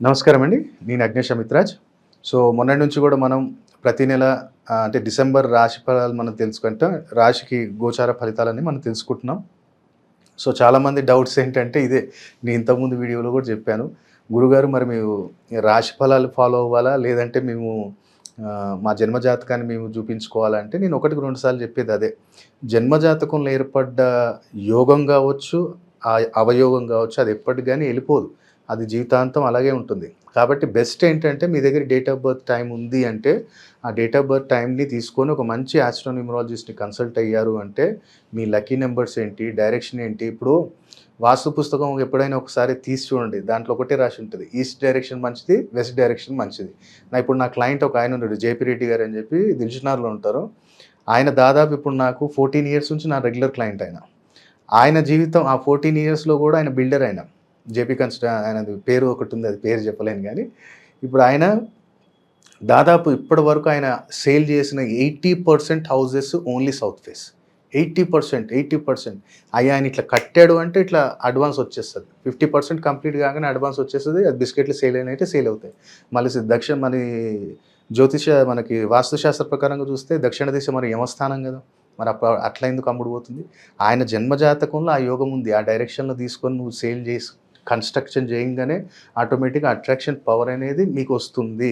నమస్కారం అండి. నేను అగ్నేష్ అమిత్రాజ్. సో, మొన్నటి నుంచి కూడా మనం ప్రతి నెల అంటే డిసెంబర్ రాశి ఫలాలు మనం తెలుసుకుంటే రాశికి గోచార ఫలితాలని మనం తెలుసుకుంటున్నాం. సో, చాలామంది డౌట్స్ ఏంటంటే ఇదే. నేను ఇంతకుముందు వీడియోలో కూడా చెప్పాను. గురుగారు మరి మేము రాశి ఫలాలు ఫాలో అవ్వాలా? లేదంటే మేము మా జన్మ జాతకాన్ని మేము చూపించుకోవాలా? అంటే నేను ఒకటికి 2 సార్లు చెప్పేది అదే. జన్మ జాతకంలో ఏర్పడ్డ యోగం కావచ్చు, అవయోగం కావచ్చు అది ఎప్పటికి గాని ఎళ్ళిపోదు. అది జీవితాంతం అలాగే ఉంటుంది. కాబట్టి బెస్ట్ ఏంటంటే మీ దగ్గర డేట్ ఆఫ్ బర్త్ టైమ్ ఉంది అంటే, ఆ డేట్ ఆఫ్ బర్త్ టైమ్‌ని తీసుకొని ఒక మంచి ఆస్ట్రోన్యూమరాలజిస్ట్‌ని కన్సల్ట్ అయ్యారు అంటే, మీ లక్కీ నంబర్స్ ఏంటి? డైరెక్షన్ ఏంటి? ఇప్పుడు వాస్తు పుస్తకం ఎప్పుడైనా ఒకసారి తీసి చూడండి. దాంట్లో ఒకటే రాసి ఉంటది. ఈస్ట్ డైరెక్షన్ మంచిది, వెస్ట్ డైరెక్షన్ మంచిది. నా క్లయింట్ ఒక ఆయన ఉన్నాడు. జేపీ రెడ్డి గారు అని చెప్పి దిల్‌సుఖ్‌నగర్‌లో ఉంటారు. ఆయన దాదాపు ఇప్పుడు నాకు 14 ఇయర్స్ నుంచి నా రెగ్యులర్ క్లయింట్ ఆయన. ఆయన జీవితం ఆ 14 ఇయర్స్‌లో కూడా ఆయన బిల్డర్ ఆయన. జేపీ ఆయనది పేరు ఒకటుంది. అది పేరు చెప్పలేను గానీ, ఇప్పుడు ఆయన దాదాపు ఇప్పటి వరకు ఆయన సేల్ చేసిన 80% హౌసెస్ ఓన్లీ సౌత్ ఫేస్. 80% ఆయన ఇట్లా కట్టాడు అంటే ఇట్లా అడ్వాన్స్ వచ్చేస్తది. 50% కంప్లీట్ కాగానే అడ్వాన్స్ వచ్చేస్తది. అది బిస్కెట్లు సేల్ అయినయితే సేల్ అవుతాయి. మళ్ళీ మనకి వాస్తుశాస్త్ర ప్రకారంగా చూస్తే దక్షిణ దిశ మరి యమస్థానం గదా! మరి అట్లా ఎందుకు అమ్ముడు పోతుంది? ఆయన జన్మ జాతకంలో ఆ యోగం ఉంది. ఆ డైరెక్షన్‌లో తీసుకొని నువ్వు సేల్ చేసి కన్‌స్ట్రక్షన్ చేయంగానే ఆటోమేటిక్‌గా అట్రాక్షన్ పవర్ అనేది మీకొస్తుంది.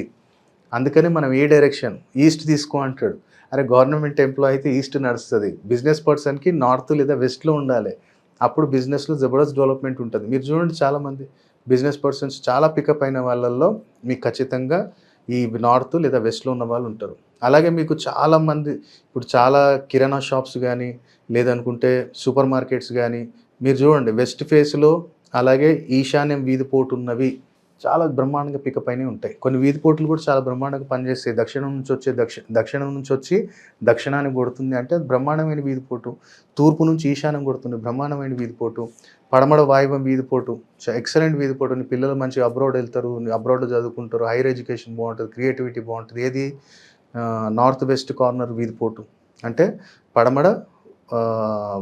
అందుకని మనం ఏ డైరెక్షన్ ఈస్ట్ తీసుకో అంటాడు. అరే గవర్నమెంట్ ఎంప్లాయీ అయితే ఈస్ట్ నడుస్తది. బిజినెస్ పర్సన్‌కి నార్త్ లేదా వెస్ట్‌లో ఉండాలి. అప్పుడు బిజినెస్‌లో జబర్దస్త్ డెవలప్‌మెంట్ ఉంటది. మీరు చూడండి చాలామంది బిజినెస్ పర్సన్స్ చాలా పికప్ అయిన వాళ్ళల్లో మీకు ఖచ్చితంగా ఈ నార్త్ లేదా వెస్ట్‌లో ఉన్న వాళ్ళు ఉంటారు. అలాగే మీకు చాలామంది ఇప్పుడు చాలా కిరాణా షాప్స్ గానీ, లేదనుకుంటే సూపర్ మార్కెట్స్ గానీ, మీరు చూడండి వెస్ట్ ఫేస్‌లో అలాగే ఈశాన్యం వీధి పోటున్నవి చాలా బ్రహ్మాండంగా పికప్ అయినవి ఉంటాయి. కొన్ని వీధి పోటులు కూడా చాలా బ్రహ్మాండంగా పనిచేస్తాయి. దక్షిణం నుంచి వచ్చి దక్షిణానికి కొడుతుంది అంటే అది బ్రహ్మాండమైన వీధి పోటు. తూర్పు నుంచి ఈశాన్యం కొడుతుంది బ్రహ్మాండమైన వీధి పోటు. పడమర వాయువ్యం వీధి పోటు ఎక్సలెంట్ వీధి పోటు. నీ పిల్లలు మంచిగా అబ్రాడ్ వెళ్తారు, అబ్రాడ్‌లో చదువుకుంటారు, హైయర్ ఎడ్యుకేషన్ బావుంటది, క్రియేటివిటీ బావుంటది. ఏది నార్త్ వెస్ట్ కార్నర్ వీధి పోటు అంటే పడమర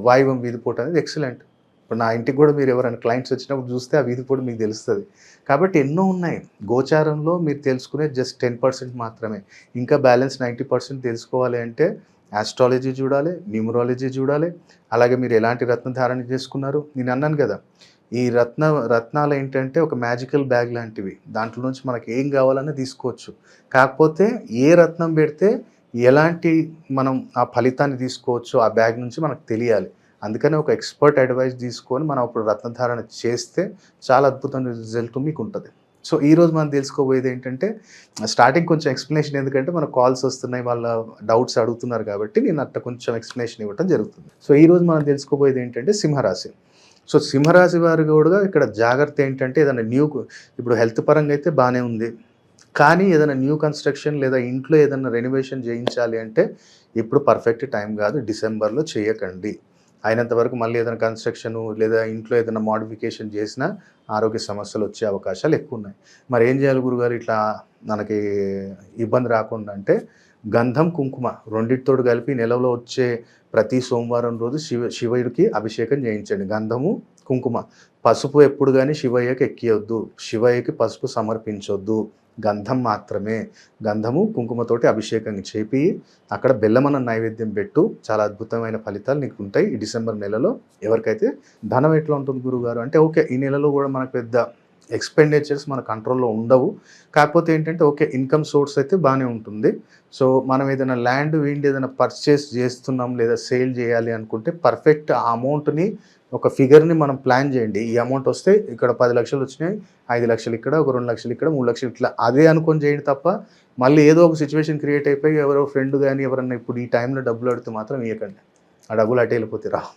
వాయువ్యం వీధి పోటు అనేది ఎక్సలెంట్. ఇప్పుడు నా ఇంటికి కూడా మీరు ఎవరైనా క్లయింట్స్ వచ్చినప్పుడు చూస్తే ఆ వీధి పోటు మీకు తెలుస్తది. కాబట్టి ఎన్నో ఉన్నాయి. గోచారంలో మీరు తెలుసుకునేది జస్ట్ 10% మాత్రమే. ఇంకా బ్యాలెన్స్ 90% తెలుసుకోవాలి అంటే ఆస్ట్రాలజీ చూడాలి, న్యూమరాలజీ చూడాలి. అలాగే మీరు ఎలాంటి రత్న ధారణ చేసుకున్నారు. నేను అన్నాను కదా! ఈ రత్నాలు ఏంటంటే ఒక మ్యాజికల్ బ్యాగ్ లాంటివి. దాంట్లో నుంచి మనకి ఏం కావాలన్నా తీసుకోవచ్చు. కాకపోతే ఏ రత్నం పెడితే ఎలాంటి మనం ఆ ఫలితాన్ని తీసుకోవచ్చో ఆ బ్యాగ్ నుంచి మనకు తెలియాలి. అందుకని ఒక ఎక్స్‌పర్ట్ అడ్వైస్ తీసుకొని మనం అప్పుడు రత్నధారణ చేస్తే చాలా అద్భుతమైన రిజల్ట్ మీకుంటది. సో, ఈరోజు మనం తెలుసుకోబోయేది ఏంటంటే స్టార్టింగ్ కొంచెం ఎక్స్‌ప్లనేషన్ ఎందుకంటే మనకు కాల్స్ వస్తున్నాయి. వాళ్ళ డౌట్స్ అడుగుతున్నారు కాబట్టి నేను అట్లా కొంచెం ఎక్స్‌ప్లనేషన్ ఇవ్వటం జరుగుతుంది. సో, ఈరోజు మనం తెలుసుకోబోయేది ఏంటంటే సింహరాశి. సో, సింహరాశి వారు కూడా ఇక్కడ జాగ్రత్త ఏంటంటే ఏదైనా ఇప్పుడు హెల్త్ పరంగా అయితే బానే ఉంది. కానీ ఏదైనా న్యూ కన్‌స్ట్రక్షన్ లేదా ఇంట్లో ఏదైనా రెనోవేషన్ చేయించాలి అంటే ఇప్పుడు పర్ఫెక్ట్ టైం కాదు. డిసెంబర్‌లో చేయకండి. అయినంత వరకు మళ్ళీ ఏదైనా కన్‌స్ట్రక్షను లేదా ఇంట్లో ఏదైనా మోడిఫికేషన్ చేసినా ఆరోగ్య సమస్యలొచ్చే అవకాశాలు ఎక్కువున్నాయి. మరి ఏం చేయాలి గురుగారు ఇట్లా మనకి ఇబ్బంది రాకుండా అంటే గంధం, కుంకుమ రెండిటితోటి కలిపి నెలలో వచ్చే ప్రతి సోమవారం రోజు శివుడికి అభిషేకం చేయించండి. గంధము, కుంకుమ. పసుపు ఎప్పుడు గాని శివయ్యకి ఎక్కియొద్దు. శివయ్యకి పసుపు సమర్పించొద్దు. గంధం మాత్రమే. గంధము, కుంకుమతోటి అభిషేకం చేపి అక్కడ బెల్లమన్నం నైవేద్యం పెట్టు. చాలా అద్భుతమైన ఫలితాలు నీకుంటాయి. ఈ డిసెంబర్ నెలలో ఎవరికైతే ధనం ఎట్లా ఉంటుంది గురువుగారు అంటే ఓకే. ఈ నెలలో కూడా మనకు పెద్ద ఎక్స్‌పెండిచర్స్ మన కంట్రోల్‌లో ఉండవు. కాకపోతే ఏంటంటే ఓకే. ఇన్‌కమ్ సోర్స్ అయితే బానే ఉంటుంది. సో, మనం ఏదైనా ఏదైనా పర్చేస్ చేస్తున్నాం లేదా సేల్ చేయాలి అనుకుంటే పర్ఫెక్ట్ ఆ అమౌంట్‌ని ఒక ఫిగర్‌ని మనం ప్లాన్ చేయండి. ఈ అమౌంట్ వస్తే ఇక్కడ 10,00,000 వచ్చినాయి. 5,00,000 ఇక్కడ, ఒక 2,00,000 ఇక్కడ, 3,00,000 ఇట్లా అదే అనుకోని చేయండి తప్ప మళ్ళీ ఏదో ఒక సిట్యుయేషన్ క్రియేట్ అయిపోయి ఎవరో ఫ్రెండ్ గాని ఎవరన్నా ఇప్పుడు ఈ టైంలో డబ్బులు అడిగితే మాత్రం ఇయ్యకండి. ఆ డబ్బులు అటే వెళ్ళిపోతాయి రావు.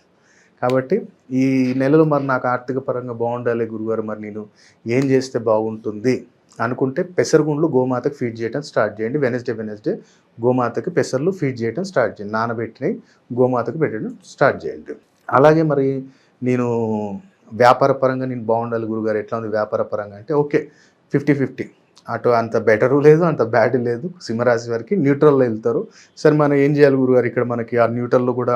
కాబట్టి ఈ నెలలో మరి నాకు ఆర్థిక పరంగా బాగుండాలి గురుగారు మరి నేను ఏం చేస్తే బాగుంటుంది అనుకుంటే పెసరగుండ్లు గోమాతకు ఫీడ్ చేయడం స్టార్ట్ చేయండి. వెనస్డే గోమాతకి పెసర్లు ఫీడ్ చేయడం స్టార్ట్ చేయండి. నానబెట్టినవి గోమాతకు పెట్టడం స్టార్ట్ చేయండి. అలాగే మరి నేను వ్యాపార పరంగా నేను బాగుండాలి గురుగారు ఎట్లా ఉంది వ్యాపార పరంగా అంటే ఓకే. 50-50 అటు అంత బెటరు లేదు, అంత బ్యాడ్ లేదు. సింహరాశి వారికి న్యూట్రల్‌లో వెళ్తారు. సరే మనం ఏం చేయాలి గురుగారు ఇక్కడ మనకి ఆ న్యూట్రల్‌లో కూడా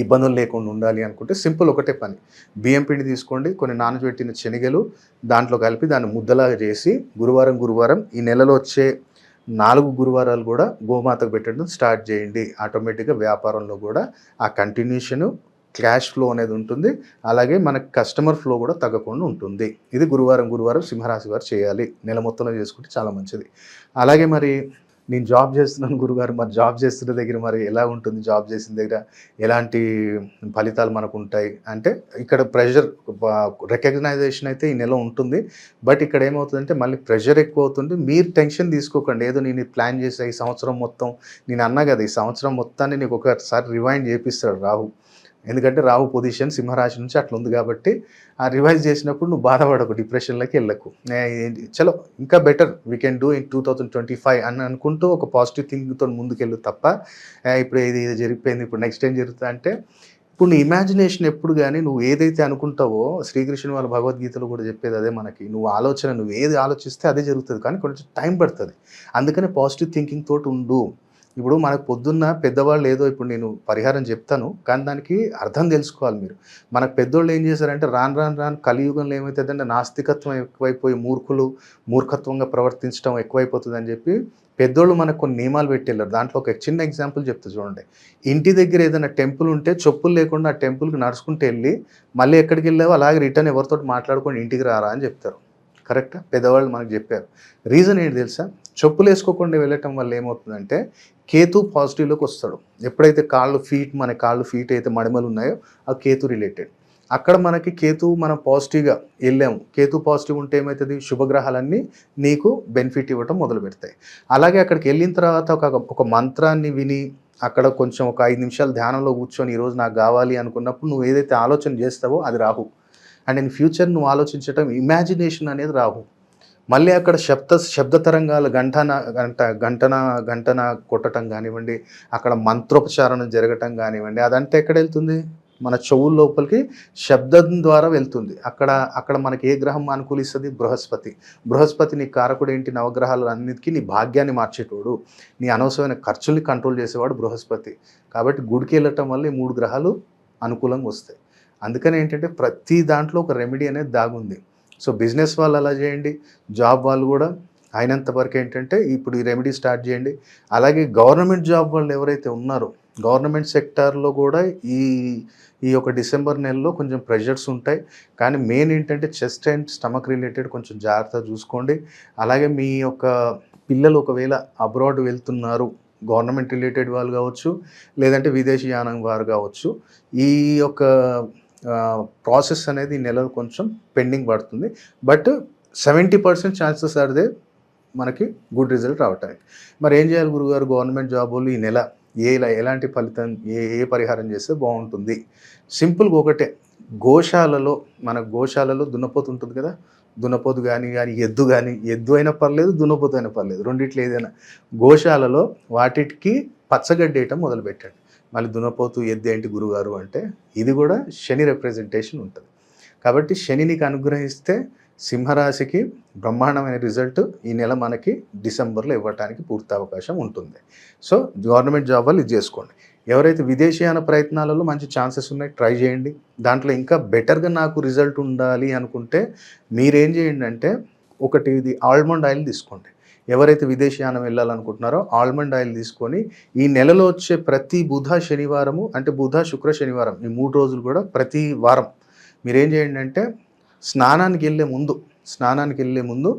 ఇబ్బందులు లేకుండా ఉండాలి అనుకుంటే సింపుల్ ఒకటే పని. బియ్యం పిండి తీసుకోండి, కొన్ని నానబెట్టిన శనగలు దాంట్లో కలిపి దాన్ని ముద్దలాగా చేసి గురువారం ఈ నెలలో వచ్చే 4 గురువారాలు కూడా గోమాతకు పెట్టడం స్టార్ట్ చేయండి. ఆటోమేటిక్‌గా వ్యాపారంలో కూడా ఆ కంటిన్యూషను, క్యాష్ ఫ్లో అనేది ఉంటుంది. అలాగే మనకి కస్టమర్ ఫ్లో కూడా తగ్గకుండా ఉంటుంది. ఇది గురువారం సింహరాశి వారు చేయాలి. నెల మొత్తంలో చేసుకుంటే చాలా మంచిది. అలాగే మరి నేను జాబ్ చేస్తున్నాను గురుగారు, మరి జాబ్ చేస్తున్న దగ్గర మరి ఎలా ఉంటుంది? జాబ్ చేసిన దగ్గర ఎలాంటి ఫలితాలు మనకుంటాయి? అంటే ఇక్కడ ప్రెషర్ రికగ్నైజేషన్ అయితే ఈ నెల ఉంటుంది. బట్ ఇక్కడ ఏమవుతుందంటే మళ్ళీ ప్రెషర్ ఎక్కువ అవుతుంది. మీరు టెన్షన్ తీసుకోకండి. ఏదో నేను ప్లాన్ చేసా ఈ సంవత్సరం మొత్తం, నేను అన్నా కదా ఈ సంవత్సరం మొత్తాన్ని నీకు ఒకసారి రివైండ్ చేపిస్తాడు రాహు. ఎందుకంటే రాహు పొజిషన్ సింహరాశి నుంచి అట్లా ఉంది కాబట్టి ఆ రివైజ్ చేసినప్పుడు నువ్వు బాధపడకు, డిప్రెషన్లోకి వెళ్ళకు. చలో ఇంకా better we can do in 2025 అని అనుకుంటూ ఒక పాజిటివ్ థింకింగ్తో ముందుకెళ్ళు తప్ప ఇప్పుడు ఇది జరిగిపోయింది, ఇప్పుడు నెక్స్ట్ ఏం జరుగుతుంది అంటే, ఇప్పుడు నీ ఇమాజినేషన్ ఎప్పుడు కానీ నువ్వు ఏదైతే అనుకుంటావో, శ్రీకృష్ణుని వాళ్ళ భగవద్గీతలో కూడా చెప్పేది అదే మనకి. నువ్వు ఏది ఆలోచిస్తే అదే జరుగుతుంది, కానీ కొంచెం టైం పడుతుంది. అందుకనే పాజిటివ్ థింకింగ్ తోటి ఉండు. ఇప్పుడు మనకు పొద్దున్న పెద్దవాళ్ళు ఏదో ఇప్పుడు నేను పరిహారం చెప్తాను, కానీ దానికి అర్థం తెలుసుకోవాలి మీరు. మనకు పెద్దోళ్ళు ఏం చేశారంటే రాను కలియుగంలో ఏమవుతుందంటే నాస్తికత్వం ఎక్కువైపోయి మూర్ఖత్వంగా ప్రవర్తించడం ఎక్కువైపోతుందని చెప్పి పెద్దోళ్ళు మనకు కొన్ని నియమాలు పెట్టేళ్ళారు. దాంట్లో ఒక చిన్న ఎగ్జాంపుల్ చెప్తా చూడండి. ఇంటి దగ్గర ఏదైనా టెంపుల్ ఉంటే చెప్పులు లేకుండా ఆ టెంపుల్కి నడుచుకుంటూ వెళ్ళి మళ్ళీ ఎక్కడికి వెళ్ళావో అలాగే రిటర్న్ ఎవరితో మాట్లాడుకొని ఇంటికి రారా అని చెప్తారు. కరెక్టా? పెద్దవాళ్ళు మనకు చెప్పారు. రీజన్ ఏంటి తెలుసా? చెప్పులు వేసుకోకుండా వెళ్ళటం వల్ల ఏమవుతుందంటే కేతు పాజిటివ్లోకి వస్తాడు. ఎప్పుడైతే మన కాళ్ళు ఫీట్ అయితే మడిమలు ఉన్నాయో ఆ కేతు రిలేటెడ్. అక్కడ మనకి కేతు మనం పాజిటివ్గా వెళ్ళాము. కేతు పాజిటివ్ ఉంటే ఏమవుతుంది? శుభగ్రహాలన్నీ నీకు బెనిఫిట్ ఇవ్వటం మొదలు పెడతాయి. అలాగే అక్కడికి వెళ్ళిన తర్వాత ఒక మంత్రాన్ని విని అక్కడ కొంచెం ఒక 5 నిమిషాలు ధ్యానంలో కూర్చొని ఈరోజు నాకు కావాలి అనుకున్నప్పుడు నువ్వు ఏదైతే ఆలోచన చేస్తావో అది రాహు. అండ్ ఇన్ ఫ్యూచర్ నువ్వు ఆలోచించటం ఇమాజినేషన్ అనేది రాహు. మళ్ళీ అక్కడ శబ్ద తరంగాలు గంటన కొట్టడం కానివ్వండి, అక్కడ మంత్రోపచారణం జరగటం కానివ్వండి, అదంతా ఎక్కడ వెళ్తుంది? మన చెవుల లోపలికి శబ్దం ద్వారా వెళ్తుంది. అక్కడ మనకి ఏ గ్రహం అనుకూలిస్తుంది? బృహస్పతి నీ కారకుడు ఏంటి? నవగ్రహాలు అన్నిటికీ నీ భాగ్యాన్ని మార్చేటోడు, నీ అనవసరమైన ఖర్చుల్ని కంట్రోల్ చేసేవాడు బృహస్పతి. కాబట్టి గుడికి వెళ్ళటం వల్ల ఈ 3 గ్రహాలు అనుకూలంగా వస్తాయి. అందుకని ఏంటంటే ప్రతి దాంట్లో ఒక రెమెడీ అనేది దాగుంది. సో బిజినెస్ వాళ్ళు అలా చేయండి, జాబ్ వాళ్ళు కూడా అయినంత వరకు ఏంటంటే ఇప్పుడు ఈ రెమెడీ స్టార్ట్ చేయండి. అలాగే గవర్నమెంట్ జాబ్ వాళ్ళు ఎవరైతే ఉన్నారో గవర్నమెంట్ సెక్టార్లో కూడా ఈ యొక్క డిసెంబర్ నెలలో కొంచెం ప్రెషర్స్ ఉంటాయి. కానీ మెయిన్ ఏంటంటే చెస్ట్ అండ్ స్టమక్ రిలేటెడ్ కొంచెం జాగ్రత్తగా చూసుకోండి. అలాగే మీ యొక్క పిల్లలు ఒకవేళ అబ్రాడ్ వెళ్తున్నారు, గవర్నమెంట్ రిలేటెడ్ వాళ్ళు కావచ్చు, లేదంటే విదేశీ యానం వారు కావచ్చు, ఈ యొక్క ప్రాసెస్ అనేది ఈ నెలలో కొంచెం పెండింగ్ పడుతుంది. బట్ 70% ఛాన్సెస్ ఆర్ దే మనకి గుడ్ రిజల్ట్ రావటానికి. మరి ఏం చేయాలి గురుగారు? గవర్నమెంట్ జాబ్ వాళ్ళు ఈ నెల ఎలాంటి ఫలితం ఏ పరిహారం చేస్తే బాగుంటుంది? సింపుల్గా ఒకటే, మన గోశాలలో దున్నపోతు ఉంటుంది కదా, దున్నపోతు కానీ ఎద్దు అయినా పర్లేదు, దున్నపోతు అయినా పర్లేదు, రెండిట్లో ఏదైనా గోశాలలో వాటికి పచ్చగడ్డి వేయటం మొదలుపెట్టండి. మళ్ళీ దున్నపోతు ఎద్దు ఏంటి గురుగారు అంటే, ఇది కూడా శని రిప్రజెంటేషన్ ఉంటుంది. కాబట్టి శని నీకు అనుగ్రహిస్తే సింహరాశికి బ్రహ్మాండమైన రిజల్ట్ ఈ నెల మనకి డిసెంబర్లో ఇవ్వడానికి పూర్తి అవకాశం ఉంటుంది. సో గవర్నమెంట్ జాబ్ వాళ్ళు ఇది చేసుకోండి. ఎవరైతే విదేశీయాన ప్రయత్నాలలో మంచి ఛాన్సెస్ ఉన్నాయి, ట్రై చేయండి. దాంట్లో ఇంకా బెటర్గా నాకు రిజల్ట్ ఉండాలి అనుకుంటే మీరేం చేయండి అంటే, ఒకటి ఇది ఆల్మండ్ ఆయిల్ తీసుకోండి. ఎవరైతే విదేశీయానం వెళ్ళాలనుకుంటున్నారో ఆల్మండ్ ఆయిల్ తీసుకొని ఈ నెలలో వచ్చే ప్రతి బుధ శనివారము, అంటే బుధ శుక్ర శనివారం ఈ 3 రోజులు కూడా ప్రతి వారం మీరేం చేయండి అంటే, స్నానానికి వెళ్ళే ముందు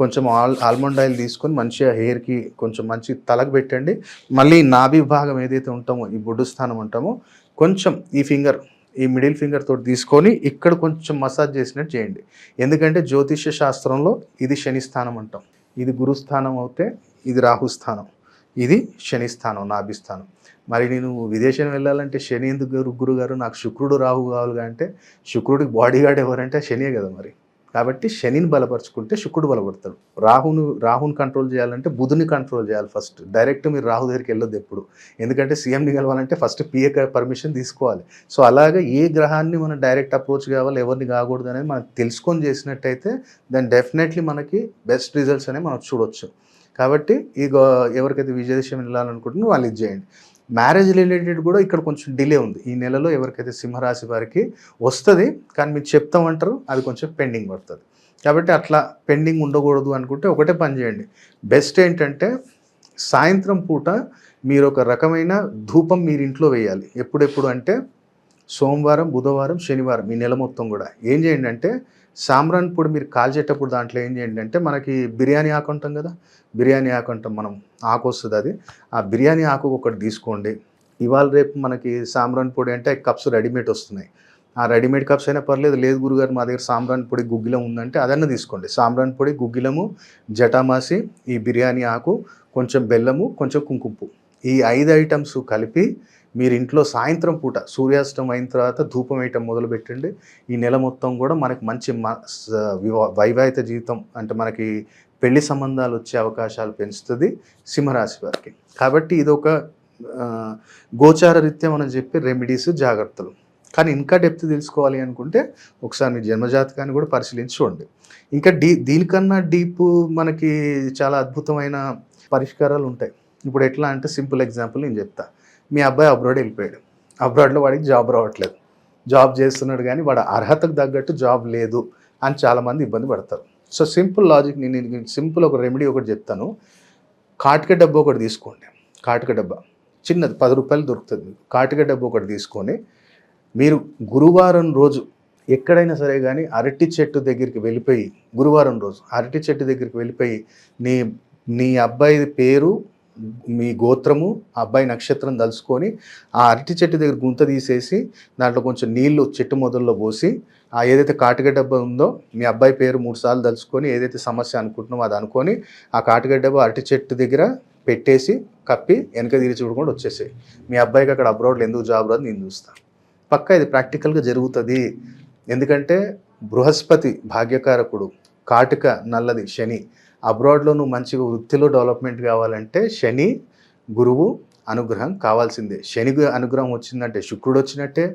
కొంచెం ఆల్మండ్ ఆయిల్ తీసుకొని మంచిగా హెయిర్కి కొంచెం మంచి తలకు పెట్టండి. మళ్ళీ నాభి భాగం ఏదైతే ఉంటామో, ఈ బొడ్డు స్థానం ఉంటామో, కొంచెం ఈ మిడిల్ ఫింగర్ తోటి తీసుకొని ఇక్కడ కొంచెం మసాజ్ చేసినట్టు చేయండి. ఎందుకంటే జ్యోతిష్య శాస్త్రంలో ఇది శని స్థానం అంటాం, ఇది గురుస్థానం అవుతే ఇది రాహుస్థానం, ఇది శని స్థానం, నాభి స్థానం. మరి నేను విదేశం వెళ్ళాలంటే శని ఎందుకు గురుగారు, నాకు శుక్రుడు రాహు కావాలిగా అంటే, శుక్రుడికి బాడీ గార్డ్ ఎవరంటే శనియే కదా మరి. కాబట్టి శనిని బలపరుచుకుంటే శుక్రుడు బలపడతాడు. రాహుని కంట్రోల్ చేయాలంటే బుధుని కంట్రోల్ చేయాలి ఫస్ట్. డైరెక్ట్ మీరు రాహు దగ్గరికి వెళ్ళొద్దు ఎప్పుడు, ఎందుకంటే సీఎంని కలవాలంటే ఫస్ట్ పిఏ పర్మిషన్ తీసుకోవాలి. సో అలాగే ఏ గ్రహాన్ని మనం డైరెక్ట్ అప్రోచ్ కావాలి, ఎవరిని కాకూడదు అనేది మనం తెలుసుకొని చేసినట్టయితే దాన్ని డెఫినెట్లీ మనకి బెస్ట్ రిజల్ట్స్ అనేవి మనం చూడొచ్చు. కాబట్టి ఎవరికైతే విదేశం వెళ్ళాలనుకుంటున్నారో వాళ్ళు ఇది చేయండి. మ్యారేజ్ రిలేటెడ్ కూడా ఇక్కడ కొంచెం డిలే ఉంది. ఈ నెలలో ఎవరికైతే సింహరాశి వారికి వస్తది. కానీ మీకు చెప్తామంటారు, అది కొంచెం పెండింగ్ పడుతుంది. కాబట్టి అట్లా పెండింగ్ ఉండకూడదు అనుకుంటే ఒకటే పని చేయండి. బెస్ట్ ఏంటంటే సాయంత్రం పూట మీరు ఒక రకమైన ధూపం మీరు ఇంట్లో వేయాలి. ఎప్పుడెప్పుడు అంటే సోమవారం, బుధవారం, శనివారం ఈ నెల మొత్తం కూడా ఏం చేయండి అంటే సాంబ్రాన్ పొడి మీరు కాల్చేటప్పుడు దాంట్లో ఏం చేయండి అంటే మనకి బిర్యానీ ఆకు అంటాం కదా, బిర్యానీ ఆకు అంటాం మనం, ఆకు వస్తుంది అది. ఆ బిర్యానీ ఆకు ఒకటి తీసుకోండి. ఇవాళ రేపు మనకి సాంబ్రాన్ పొడి అంటే కప్స్ రెడీమేడ్ వస్తున్నాయి. ఆ రెడీమేడ్ కప్స్ అయినా పర్లేదు, లేదు గురుగారు మా దగ్గర సాంబ్రాన్ పొడి గుగ్గిలం ఉందంటే అదన్నా తీసుకోండి. సాంబ్రాన్ పొడి, గుగ్గిలము, జటామాసి, ఈ బిర్యానీ ఆకు, కొంచెం బెల్లము, కొంచెం కుంకుమ పువ్వు, ఈ 5 ఐటమ్స్ కలిపి మీరు ఇంట్లో సాయంత్రం పూట సూర్యాస్తం అయిన తర్వాత ధూపం వేయటం మొదలుపెట్టండి. ఈ నెల మొత్తం కూడా మనకి మంచి వైవాహిక జీవితం అంటే మనకి పెళ్లి సంబంధాలు వచ్చే అవకాశాలు పెంచుతుంది సింహరాశి వారికి. కాబట్టి ఇది ఒక గోచార రీత్యా మనం చెప్పే రెమెడీస్, జాగ్రత్తలు. కానీ ఇంకా డెప్త్ తెలుసుకోవాలి అనుకుంటే ఒకసారి మీ జన్మజాతకాన్ని కూడా పరిశీలించి చూడండి. ఇంకా దీనికన్నా డీప్ మనకి చాలా అద్భుతమైన పరిష్కారాలు ఉంటాయి. ఇప్పుడు ఎట్లా అంటే సింపుల్ ఎగ్జాంపుల్ నేను చెప్తా. మీ అబ్బాయి అబ్రాడ్ వెళ్ళిపోయాడు. అబ్రాడ్లో వాడికి జాబ్ రావట్లేదు. జాబ్ చేస్తున్నాడు కానీ వాడు అర్హతకు తగ్గట్టు జాబ్ లేదు అని చాలామంది ఇబ్బంది పడతారు. సో సింపుల్ లాజిక్ నేను సింపుల్ ఒక రెమెడీ ఒకటి చెప్తాను. కాటిక డబ్బా ఒకటి తీసుకోండి. కాటిక డబ్బా చిన్నది 10 రూపాయలు దొరుకుతుంది. కాటిక డబ్బా ఒకటి తీసుకొని మీరు గురువారం రోజు ఎక్కడైనా సరే కానీ అరటి చెట్టు దగ్గరికి వెళ్ళిపోయి, గురువారం రోజు అరటి చెట్టు దగ్గరికి వెళ్ళిపోయి నీ అబ్బాయి పేరు, మీ గోత్రము, అబ్బాయి నక్షత్రం తలుసుకొని ఆ అరటి చెట్టు దగ్గర గుంత తీసేసి దాంట్లో కొంచెం నీళ్లు చెట్టు మొదల్లో పోసి ఆ ఏదైతే కాటిక డబ్బా ఉందో మీ అబ్బాయి పేరు 3 సార్లు తలుచుకొని ఏదైతే సమస్య అనుకుంటున్నామో అది అనుకొని ఆ కాటిక డబ్బా అరటి చెట్టు దగ్గర పెట్టేసి కప్పి వెనక తిరిగి చూడకుండా వచ్చేసాయి. మీ అబ్బాయికి అక్కడ అబ్రాడ్లో ఎందుకు జాబ్ రాదు నేను చూస్తాను. పక్కా ఇది ప్రాక్టికల్గా జరుగుతుంది. ఎందుకంటే బృహస్పతి భాగ్యకారకుడు, కాటిక నల్లది శని. అబ్రాడ్లో నువ్వు మంచిగా వృత్తిలో డెవలప్మెంట్ కావాలంటే శని గురువు అనుగ్రహం కావాల్సిందే. శని అనుగ్రహం వచ్చిందంటే శుక్రుడు వచ్చినట్టే,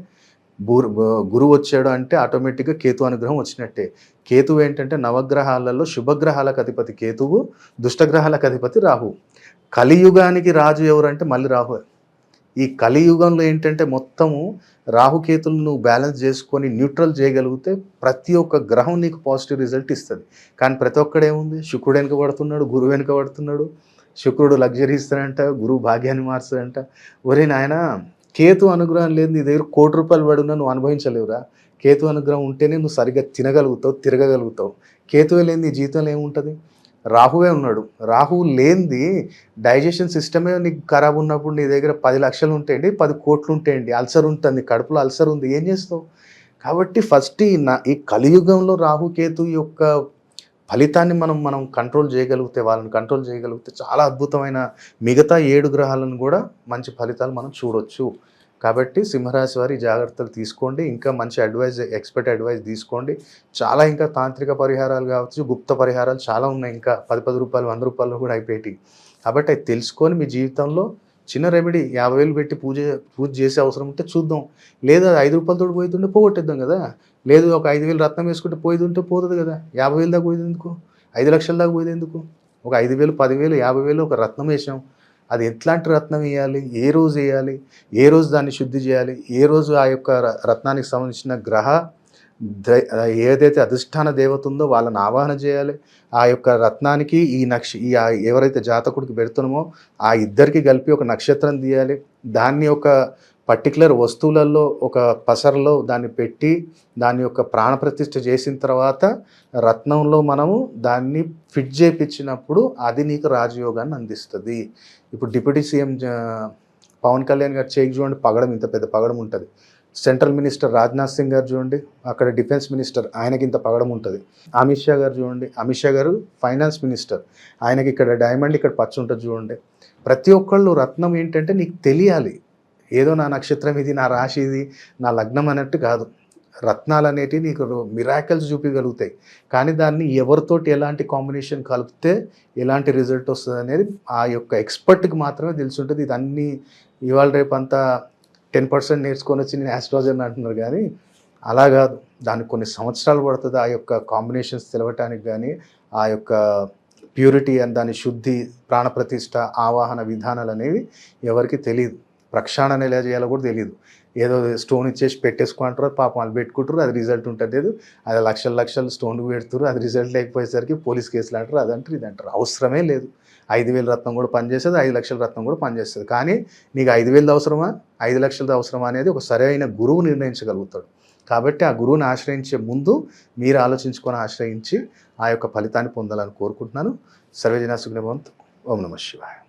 గురువు వచ్చాడు అంటే ఆటోమేటిక్గా కేతు అనుగ్రహం వచ్చినట్టే. కేతువు ఏంటంటే నవగ్రహాలలో శుభగ్రహాలకు అధిపతి కేతువు, దుష్టగ్రహాలకు అధిపతి రాహు. కలియుగానికి రాజు ఎవరంటే మళ్ళీ రాహు. ఈ కలియుగంలో ఏంటంటే మొత్తము రాహుకేతులను నువ్వు బ్యాలెన్స్ చేసుకొని న్యూట్రల్ చేయగలిగితే ప్రతి ఒక్క గ్రహం నీకు పాజిటివ్ రిజల్ట్ ఇస్తుంది. కానీ ప్రతి ఒక్కడేముంది, శుక్రుడు వెనుక పడుతున్నాడు, గురువు వెనుక పడుతున్నాడు. శుక్రుడు లగ్జరీ ఇస్తాడంట, గురువు భాగ్యాన్ని మారుస్తాడంట. ఒరే నాయన, కేతు అనుగ్రహం లేదు నీ దగ్గర 1 కోటి రూపాయలు పడున్నా నువ్వు అనుభవించలేవురా. కేతు అనుగ్రహం ఉంటేనే నువ్వు సరిగ్గా తినగలుగుతావు, తిరగగలుగుతావు. కేతువే లేని నీ జీవితంలో ఏముంటుంది? రాహువే ఉన్నాడు. రాహువు లేనిది డైజెషన్ సిస్టమే నీకు ఖరాబ్ ఉన్నప్పుడు నీ దగ్గర 10 లక్షలు ఉంటాయండి, 10 కోట్లు ఉంటాయండి, అల్సర్ ఉంటుంది, కడుపులో అల్సర్ ఉంది, ఏం చేస్తావు? కాబట్టి ఫస్ట్ ఈ కలియుగంలో రాహుకేతు యొక్క ఫలితాన్ని మనం కంట్రోల్ చేయగలిగితే, వాళ్ళని కంట్రోల్ చేయగలిగితే చాలా అద్భుతమైన మిగతా 7 గ్రహాలను కూడా మంచి ఫలితాలు మనం చూడొచ్చు. కాబట్టి సింహరాశి వారి జాగ్రత్తలు తీసుకోండి. ఇంకా మంచి అడ్వైజ్, ఎక్స్పర్ట్ అడ్వైజ్ తీసుకోండి. చాలా ఇంకా తాంత్రిక పరిహారాలు కావచ్చు, గుప్త పరిహారాలు చాలా ఉన్నాయి. ఇంకా 10 రూపాయలు 100 రూపాయలు కూడా అయిపోయి. కాబట్టి అది తెలుసుకొని మీ జీవితంలో చిన్న రెమెడీ 50,000 పెట్టి పూజ చేసే అవసరం ఉంటే చూద్దాం. లేదా 5 రూపాయలతో పోతుంటే పోగొట్టేద్దాం కదా. లేదు ఒక 5,000 రత్నం వేసుకుంటే పోతుంటే పోతుంది కదా. 50,000 దాకా పోయేది ఎందుకు? 5 లక్షల దాకా పోయేది ఎందుకు? ఒక 5,000, 10,000, 50,000 ఒక రత్నం వేసాం. అది ఎట్లాంటి రత్నం వేయాలి, ఏ రోజు వేయాలి, ఏ రోజు దాన్ని శుద్ధి చేయాలి, ఏ రోజు ఆ యొక్క రత్నానికి సంబంధించిన ఏదైతే అధిష్టాన దేవత ఉందో వాళ్ళని ఆవాహన చేయాలి. ఆ యొక్క రత్నానికి ఈ ఎవరైతే జాతకుడికి పెడుతున్నామో ఆ ఇద్దరికి కలిపి ఒక నక్షత్రం తీయాలి. దాన్ని ఒక పర్టికులర్ వస్తువులలో ఒక పసరలో దాన్ని పెట్టి దాని యొక్క ప్రాణప్రతిష్ఠ చేసిన తర్వాత రత్నంలో మనము దాన్ని ఫిట్ చేయించినప్పుడు అది నీకు రాజయోగాన్ని అందిస్తుంది. ఇప్పుడు డిప్యూటీ సీఎం పవన్ కళ్యాణ్ గారు చేయికి చూడండి, పగడం, ఇంత పెద్ద పగడం ఉంటుంది. సెంట్రల్ మినిస్టర్ రాజ్నాథ్ సింగ్ గారు చూడండి, అక్కడ డిఫెన్స్ మినిస్టర్, ఆయనకి ఇంత పగడం ఉంటుంది. అమిత్ షా గారు చూడండి, అమిత్ షా గారు ఫైనాన్స్ మినిస్టర్, ఆయనకి ఇక్కడ డైమండ్, ఇక్కడ పచ్చ ఉంటుంది చూడండి. ప్రతి ఒక్కళ్ళు రత్నం ఏంటంటే నీకు తెలియాలి. ఏదో నా నక్షత్రం ఇది, నా రాశి ఇది, నా లగ్నం అన్నట్టు కాదు. రత్నాలు అనేటివి నీకు మిరాకిల్స్ చూపించగలుగుతాయి. కానీ దాన్ని ఎవరితోటి ఎలాంటి కాంబినేషన్ కలిపితే ఎలాంటి రిజల్ట్ వస్తుంది అనేది ఆ యొక్క ఎక్స్పర్ట్కి మాత్రమే తెలిసి ఉంటుంది. ఇది అన్నీ ఇవాళ రేపు అంతా 10% నేర్చుకొని వచ్చి నేను ఆస్ట్రాలజర్ అంటున్నారు, కానీ అలా కాదు. దానికి కొన్ని సంవత్సరాలు పడుతుంది ఆ యొక్క కాంబినేషన్స్ తెలవటానికి. కానీ ఆ యొక్క ప్యూరిటీ అండ్ దాని శుద్ధి, ప్రాణప్రతిష్ఠ, ఆవాహన విధానాలు అనేవి ఎవరికి తెలియదు. ప్రక్షాళన ఎలా చేయాలో కూడా తెలియదు. ఏదో స్టోన్ ఇచ్చేసి పెట్టేసుకో అంటారు, పాపం వాళ్ళు పెట్టుకుంటారు, అది రిజల్ట్ ఉంటలేదు. అది లక్షలు లక్షలు స్టోన్‌కి పెడుతుర్రు, అది రిజల్ట్ లేకపోయేసరికి పోలీస్ కేసులు అంటారు, అదంటారు, ఇదంటారు. అవసరమే లేదు. 5,000 రత్నం కూడా పనిచేస్తది, 5,00,000 రత్నం కూడా పనిచేస్తది. కానీ నీకు 5,000 అవసరమా, 5,00,000 అవసరమా అనేది ఒక సరైన గురువు నిర్ణయించగలుగుతాడు. కాబట్టి ఆ గురువుని ఆశ్రయించే ముందు మీరు ఆలోచించుకొని ఆశ్రయించి ఆ యొక్క ఫలితాన్ని పొందాలని కోరుకుంటున్నాను. సర్వే జనా సుఖినో భవంతు. ఓం నమః శివాయ.